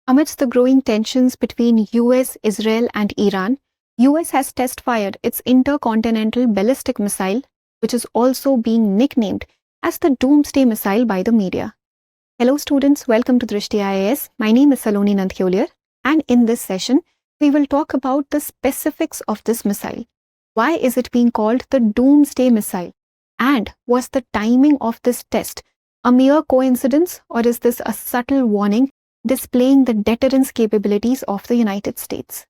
Amidst the growing tensions between US, Israel and Iran, US has test-fired its intercontinental ballistic missile, which is also being nicknamed as the Doomsday missile by the media. Hello students, welcome to Drishti IAS. My name is Saloni Nandhyoliar, and in this session, we will talk about the specifics of this missile. Why is it being called the Doomsday missile? And was the timing of this test a mere coincidence, or is this a subtle warning displaying the deterrence capabilities of the United States?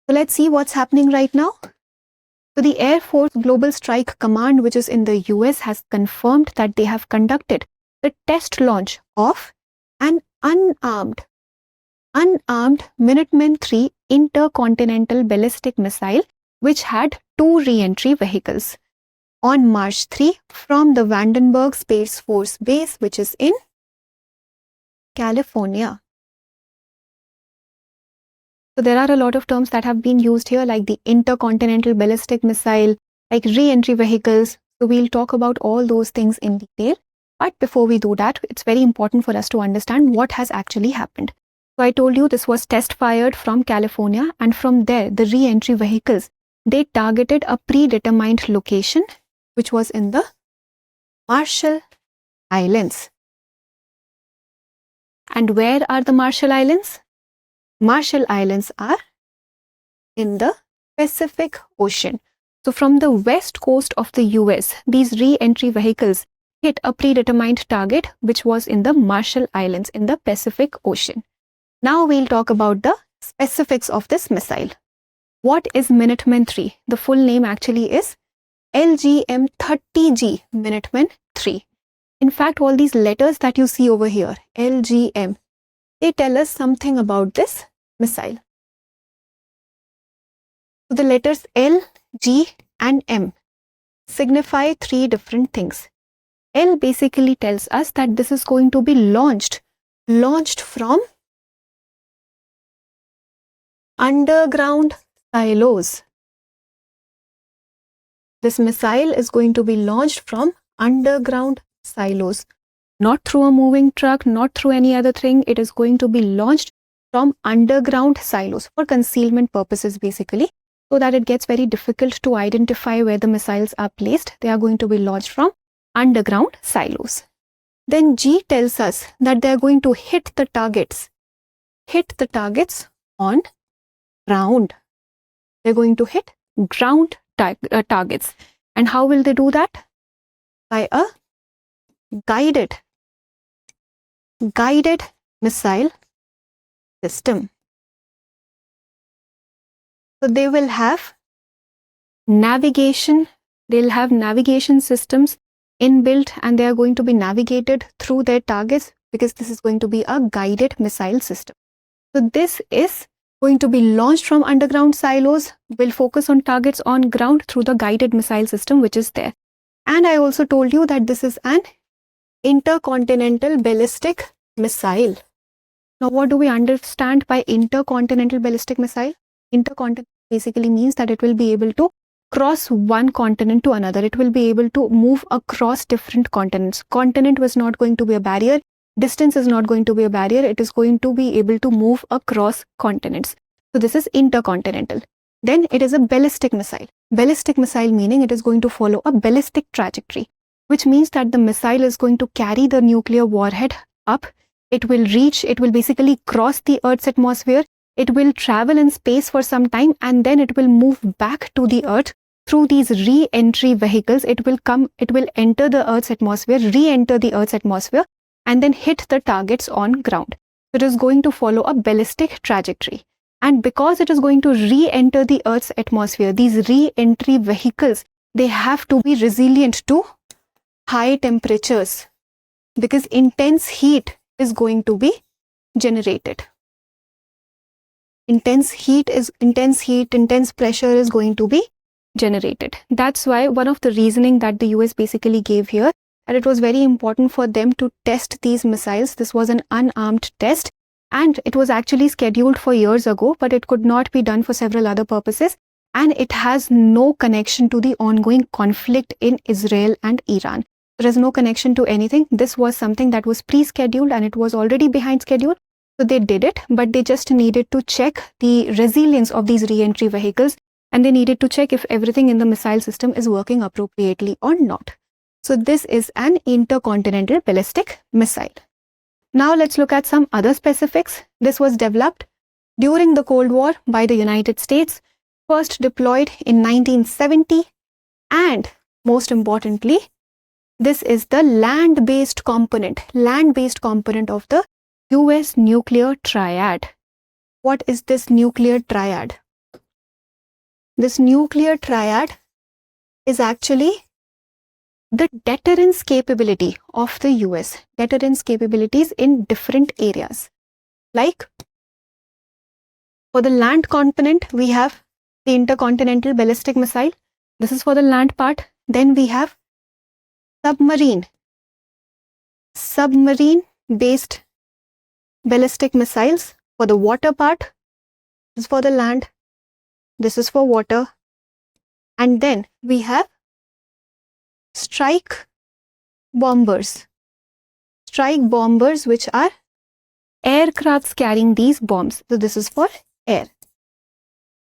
So let's see what's happening right now. So the Air Force Global Strike Command, which is in the US, has confirmed that they have conducted the test launch of an unarmed Minuteman III intercontinental ballistic missile, which had 2 re-entry vehicles on March 3 from the Vandenberg Space Force Base, which is in California. So there are a lot of terms that have been used here, like the intercontinental ballistic missile, like re-entry vehicles. So we'll talk about all those things in detail. But before we do that, it's very important for us to understand what has actually happened. So I told you this was test fired from California, and from there, the re-entry vehicles, they targeted a predetermined location, which was in the Marshall Islands. And where are the Marshall Islands? Marshall Islands are in the Pacific Ocean. So from the west coast of the US, these re-entry vehicles hit a predetermined target, which was in the Marshall Islands in the Pacific Ocean. Now we'll talk about the specifics of this missile. What is Minuteman III? The full name actually is LGM-30G Minuteman III. In fact, all these letters that you see over here, LGM, they tell us something about this missile. So the letters L, G and M signify 3 different things. L basically tells us that this is going to be launched from underground silos. This missile is going to be launched from underground silos, not through a moving truck, not through any other thing. It is going to be launched from underground silos for concealment purposes, basically, so that it gets very difficult to identify where the missiles are placed. They are going to be launched from underground silos. Then G tells us that they are going to hit the targets on ground. They're going to hit ground targets. And how will they do that? By a guided missile system. So they will have navigation. They'll have navigation systems inbuilt, and they are going to be navigated through their targets, because this is going to be a guided missile system. So this is going to be launched from underground silos, will focus on targets on ground through the guided missile system which is there. And I also told you that this is an intercontinental ballistic missile. Now what do we understand by intercontinental ballistic missile? Intercontinental basically means that it will be able to cross one continent to another. It will be able to move across different continents. Continent was not going to be a barrier. Distance is not going to be a barrier. It is going to be able to move across continents. So this is intercontinental. Then it is a ballistic missile. Ballistic missile meaning it is going to follow a ballistic trajectory, which means that the missile is going to carry the nuclear warhead up. It will basically cross the Earth's atmosphere. It will travel in space for some time, and then it will move back to the Earth through these re-entry vehicles. It will enter the Earth's atmosphere, re-enter the Earth's atmosphere, and then hit the targets on ground. So it is going to follow a ballistic trajectory. And because it is going to re-enter the Earth's atmosphere, these re-entry vehicles, they have to be resilient to high temperatures, because intense heat is going to be generated. Intense pressure is going to be generated. That's why one of the reasoning that the US basically gave here, that it was very important for them to test these missiles. This was an unarmed test, and it was actually scheduled for years ago, but it could not be done for several other purposes, and it has no connection to the ongoing conflict in Israel and Iran. There is no connection to anything. This was something that was pre-scheduled, and it was already behind schedule, So they did it, but they just needed to check the resilience of these re-entry vehicles, and they needed to check if everything in the missile system is working appropriately or not. So this is an intercontinental ballistic missile. Now let's look at some other specifics. This was developed during the Cold War by the United States, first deployed in 1970, and most importantly, this is the land-based component of the US nuclear triad. What is this nuclear triad? This nuclear triad is actually the deterrence capability of the US, deterrence capabilities in different areas. Like for the land component, we have the intercontinental ballistic missile. This is for the land part. Then we have submarine-based ballistic missiles for the water part. This is for the land. This is for water. And then we have strike bombers, which are aircrafts carrying these bombs. So this is for air.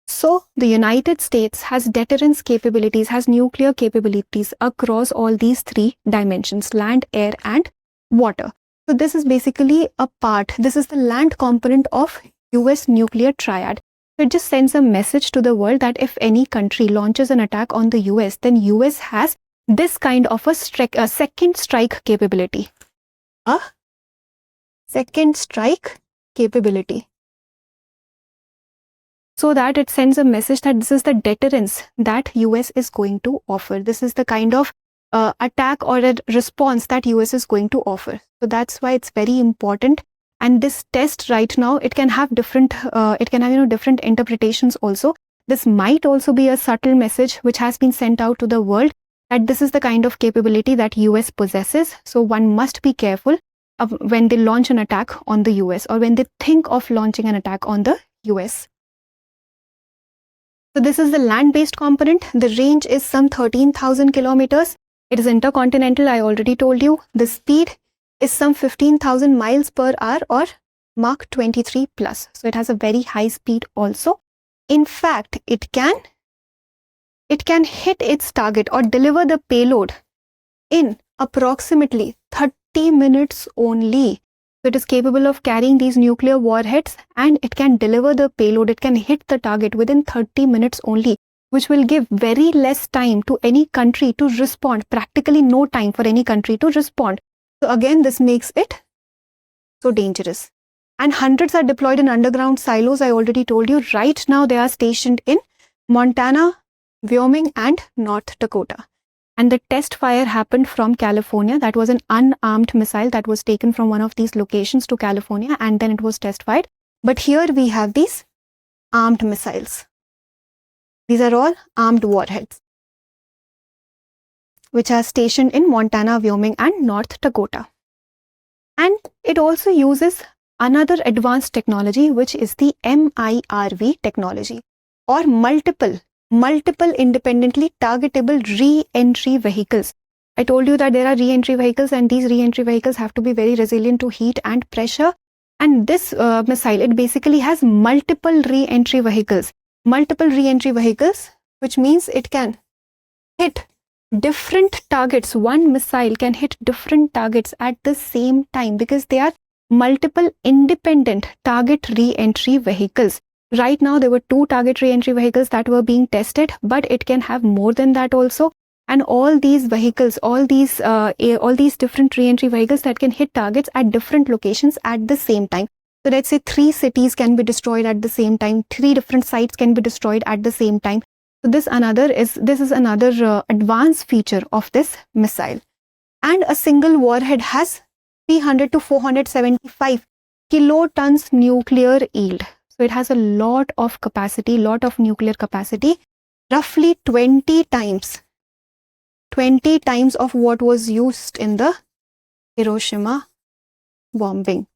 So the United States has deterrence capabilities, has nuclear capabilities across all these three dimensions: land, air, and water. So this is basically a part. This is the land component of US nuclear triad. So it just sends a message to the world that if any country launches an attack on the US, then US has this kind of a second strike capability. A second strike capability. So that it sends a message that this is the deterrence that US is going to offer. This is the kind of attack or a response that US is going to offer. So that's why it's very important. And this test right now, it can have different, different interpretations also. This might also be a subtle message which has been sent out to the world that this is the kind of capability that US possesses. So one must be careful of when they launch an attack on the US or when they think of launching an attack on the US. So this is the land-based component. The range is some 13,000 kilometers. It is intercontinental, I already told you. The speed is some 15,000 miles per hour or Mach 23 plus. So it has a very high speed also. In fact, it can hit its target or deliver the payload in approximately 30 minutes only. So it is capable of carrying these nuclear warheads and it can deliver the payload. It can hit the target within 30 minutes only, which will give very less time to any country to respond, practically no time for any country to respond. So again, this makes it so dangerous. And hundreds are deployed in underground silos. I already told you. Right now, they are stationed in Montana, Wyoming, and North Dakota. And the test fire happened from California. That was an unarmed missile that was taken from one of these locations to California, and then it was test fired. But here we have these armed missiles. These are all armed warheads, which are stationed in Montana, Wyoming, and North Dakota. And it also uses another advanced technology, which is the MIRV technology, or multiple independently targetable re-entry vehicles. I told you that there are re-entry vehicles, and these re-entry vehicles have to be very resilient to heat and pressure. And this missile, it basically has multiple re-entry vehicles, which means it can hit different targets. One missile can hit different targets at the same time because they are multiple independent target re-entry vehicles. Right now, there were 2 target re-entry vehicles that were being tested, but it can have more than that also. And all these vehicles, all these different re-entry vehicles that can hit targets at different locations at the same time. So let's say 3 cities can be destroyed at the same time. 3 different sites can be destroyed at the same time. So this is another advanced feature of this missile. And a single warhead has 300 to 475 kilotons nuclear yield. So it has a lot of capacity, lot of nuclear capacity, roughly 20 times of what was used in the Hiroshima bombing.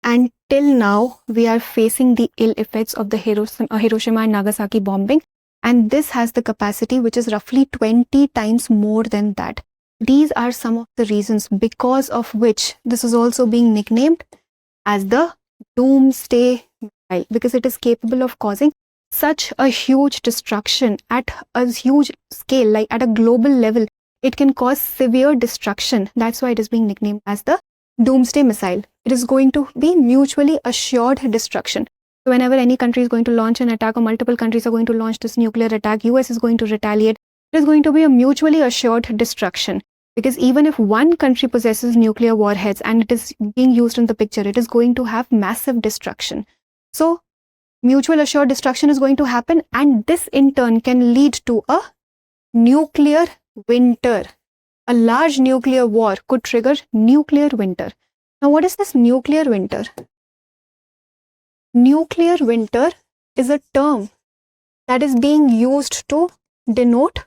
And till now, we are facing the ill effects of the Hiroshima and Nagasaki bombing. And this has the capacity which is roughly 20 times more than that. these are some of the reasons because of which this is also being nicknamed as the Doomsday missile, because it is capable of causing such a huge destruction at a huge scale, like at a global level. It can cause severe destruction. That's why it is being nicknamed as the Doomsday missile. It is going to be mutually assured destruction. So whenever any country is going to launch an attack, or multiple countries are going to launch this nuclear attack, US is going to retaliate. It is going to be a mutually assured destruction, because even if one country possesses nuclear warheads and it is being used in the picture, it is going to have massive destruction. So mutual assured destruction is going to happen, and this in turn can lead to a nuclear winter. A large nuclear war could trigger nuclear winter. Now, what is this nuclear winter? Nuclear winter is a term that is being used to denote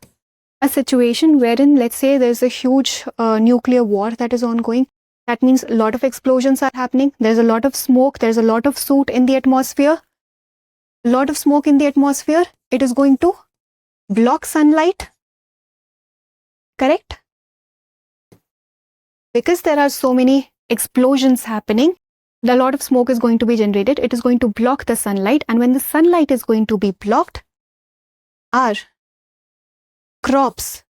a situation wherein, let's say, there's a huge nuclear war that is ongoing. That means a lot of explosions are happening. There's a lot of smoke. There's a lot of soot in the atmosphere. A lot of smoke in the atmosphere. It is going to block sunlight. Correct? Because there are so many explosions happening, a lot of smoke is going to be generated. It is going to block the sunlight, and when the sunlight is going to be blocked, our crops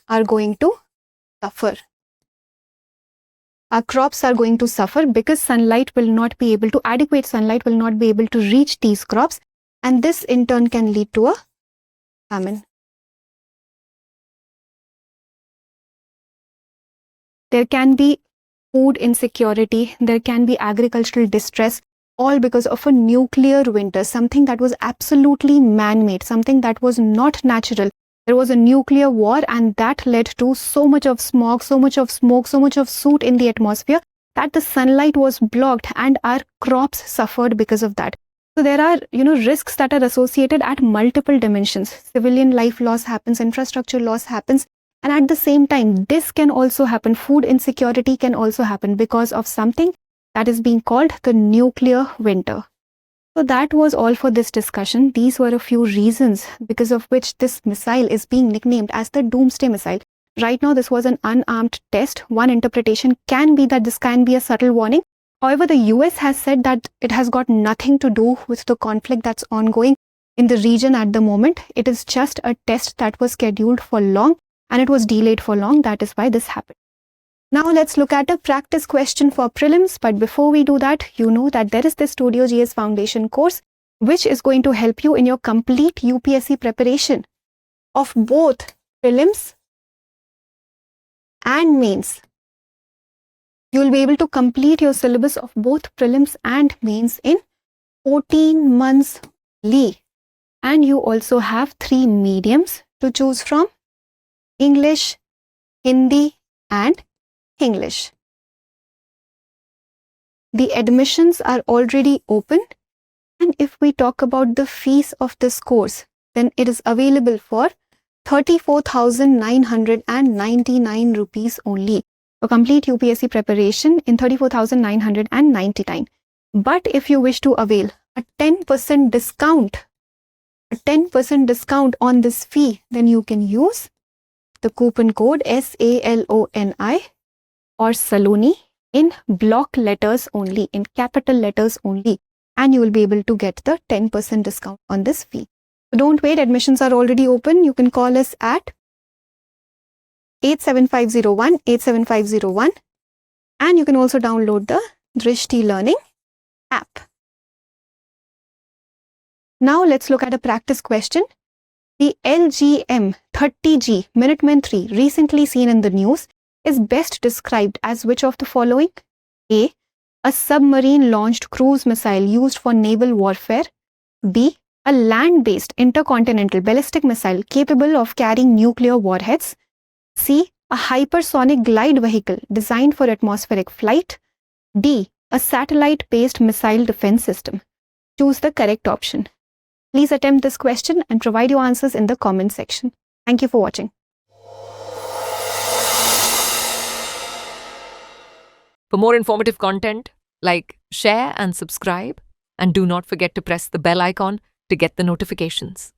are going to suffer. Our crops are going to suffer because sunlight will not be able to, adequate sunlight will not be able to reach these crops, and this in turn can lead to a famine. There can be food insecurity, there can be agricultural distress, all because of a nuclear winter, something that was absolutely man-made, something that was not natural. There was a nuclear war, and that led to so much of smog, so much of smoke, so much of soot in the atmosphere that the sunlight was blocked, and our crops suffered because of that. So there are, risks that are associated at multiple dimensions. Civilian life loss happens, infrastructure loss happens, and at the same time, this can also happen. Food insecurity can also happen because of something that is being called the nuclear winter. So that was all for this discussion. These were a few reasons because of which this missile is being nicknamed as the Doomsday missile. Right now, this was an unarmed test. One interpretation can be that this can be a subtle warning. However, the US has said that it has got nothing to do with the conflict that's ongoing in the region at the moment. It is just a test that was scheduled for long, and it was delayed for long. That is why this happened. Now let's look at a practice question for prelims. But before we do that, you know that there is this Studio GS Foundation course, which is going to help you in your complete UPSC preparation of both prelims and mains. You will be able to complete your syllabus of both prelims and mains in 14 months only. And you also have 3 mediums to choose from: English, Hindi, and English. The admissions are already open, and if we talk about the fees of this course, then it is available for 34,999 rupees only. For complete UPSC preparation in 34,999. But if you wish to avail a 10% discount, on this fee, then you can use the coupon code SALONI or Saloni in block letters only, in capital letters only, and you will be able to get the 10% discount on this fee. So don't wait, admissions are already open. You can call us at 87501, and you can also download the Drishti Learning app. Now let's look at a practice question. The LGM-30G Minuteman III, recently seen in the news, is best described as which of the following? A. A submarine-launched cruise missile used for naval warfare. B. A land-based intercontinental ballistic missile capable of carrying nuclear warheads. C. A hypersonic glide vehicle designed for atmospheric flight. D. A satellite-based missile defense system. Choose the correct option. Please attempt this question and provide your answers in the comment section. Thank you for watching. For more informative content, like, share and subscribe, and do not forget to press the bell icon to get the notifications.